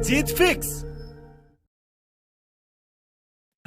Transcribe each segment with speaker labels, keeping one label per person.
Speaker 1: जीत fix.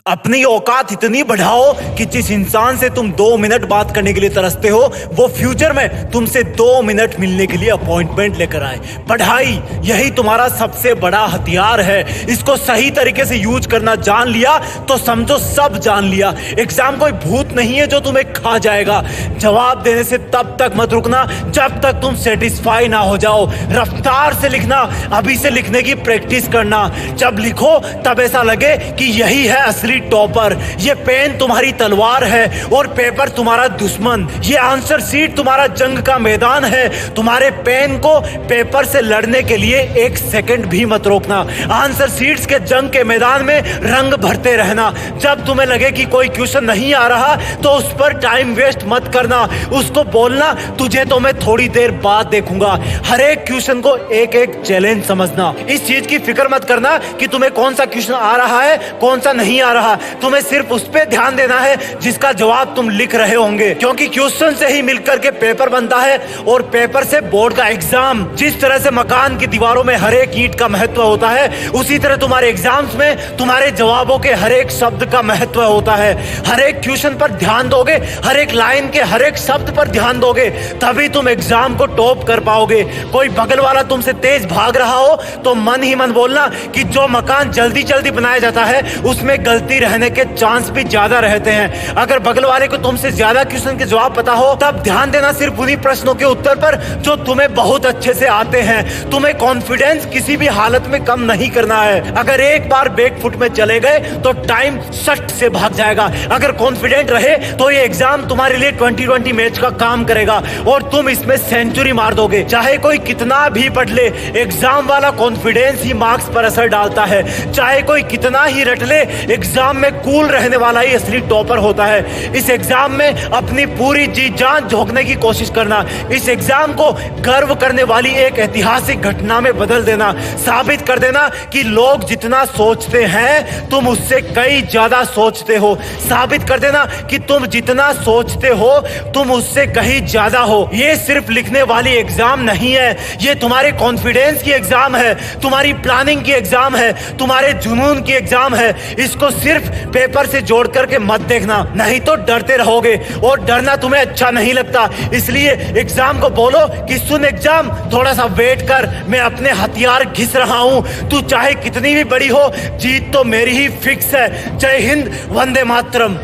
Speaker 1: अपनी औकात इतनी बढ़ाओ कि जिस इंसान से तुम 2 मिनट बात करने के लिए तरसते हो वो फ्यूचर में तुमसे 2 मिनट मिलने के लिए अपॉइंटमेंट लेकर आए। पढ़ाई यही तुम्हारा सबसे बड़ा हथियार है। इसको सही तरीके से यूज करना जान लिया तो समझो सब जान लिया। एग्जाम कोई भूत नहीं है जो तुम्हें खा जाएगा। जवाब देने से तब तक मत रुकना जब तक तुम सेटिस्फाई ना हो जाओ। रफ्तार से लिखना, अभी से लिखने की प्रैक्टिस करना। जब लिखो तब ऐसा लगे कि यही है असली टॉपर। ये पेन तुम्हारी तलवार है और पेपर तुम्हारा दुश्मन। ये आंसर शीट तुम्हारा जंग का मैदान है। तुम्हारे पेन को पेपर से लड़ने के लिए 1 सेकंड भी मत रोकना। आंसर शीट्स के जंग के मैदान में रंग भरते रहना। जब तुम्हें लगे कि कोई क्वेश्चन नहीं आ रहा तो उस पर टाइम वेस्ट मत करना। उसको बोलना तुझे तो मैं थोड़ी देर बाद देखूंगा। हर एक क्वेश्चन को एक एक चैलेंज समझना। इस चीज की फिक्र मत करना कि तुम्हें कौन सा क्वेश्चन आ रहा है कौन सा नहीं आ रहा। तुम्हें सिर्फ उस पे ध्यान देना है जिसका जवाब तुम लिख रहे होंगे, क्योंकि क्वेश्चन से ही मिलकर के पेपर बनता है और पेपर से बोर्ड का एग्जाम। जिस तरह से मकान की दीवारों में हर एक ईंट का महत्व होता है उसी तरह तुम्हारे एग्जाम्स में तुम्हारे जवाबों के हर एक शब्द का महत्व होता है। हर एक क्वेश्चन पर ध्यान दोगे, हर एक लाइन के हर एक शब्द पर ध्यान दोगे, तभी तुम एग्जाम को टॉप कर पाओगे। कोई बगल वाला तुमसे तेज भाग रहा हो तो मन ही मन बोलना कि जो मकान जल्दी जल्दी बनाया जाता है उसमें गलती रहने के चांस भी ज्यादा रहते हैं। अगर बगल वाले को तुमसे ज्यादा क्वेश्चन के जवाब पता हो तब ध्यान देना सिर्फ उन्हीं प्रश्नों के उत्तर पर जो तुम्हें बहुत अच्छे से आते हैं। तुम्हें कॉन्फिडेंस किसी भी हालत में कम नहीं करना है। अगर एक बार बैकफुट में चले गए तो टाइम सट से भाग जाएगा। अगर कॉन्फिडेंट रहे तो ये एग्जाम तुम्हारे लिए 2020 मैच का काम करेगा और तुम इसमें सेंचुरी मार दोगे। चाहे कोई कितना भी पढ़ ले, एग्जाम वाला कॉन्फिडेंस ही मार्क्स पर असर डालता है। चाहे कोई कितना ही रट ले, एग्जाम में कूल रहने वाला ही असली टॉपर होता है। इस एग्जाम में अपनी पूरी जी जान झोंकने की कोशिश करना। इस एग्जाम को गर्व करने वाली एक ऐतिहासिक घटना में बदल देना। साबित कर देना कि लोग जितना सोचते हैं तुम उससे कई ज्यादा सोचते हो। साबित कर देना कि तुम जितना सोचते हो तुम उससे कहीं ज्यादा हो। ये सिर्फ लिखने वाली एग्जाम नहीं है, ये तुम्हारे कॉन्फिडेंस की एग्जाम है, तुम्हारी प्लानिंग की एग्जाम है, तुम्हारे जुनून की एग्जाम है। इसको सिर्फ पेपर से जोड़ करके मत देखना, नहीं तो डरते रहोगे और डरना तुम्हें अच्छा नहीं लगता। इसलिए एग्जाम को बोलो कि सुन एग्जाम, थोड़ा सा वेट कर, मैं अपने हथियार घिस रहा हूं। तू चाहे कितनी भी बड़ी हो, जीत तो मेरी ही फिक्स है। जय हिंद, वंदे मातरम।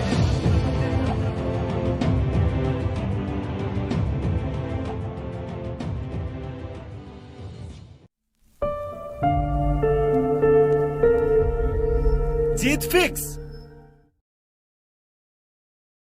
Speaker 1: जीत फिक्स।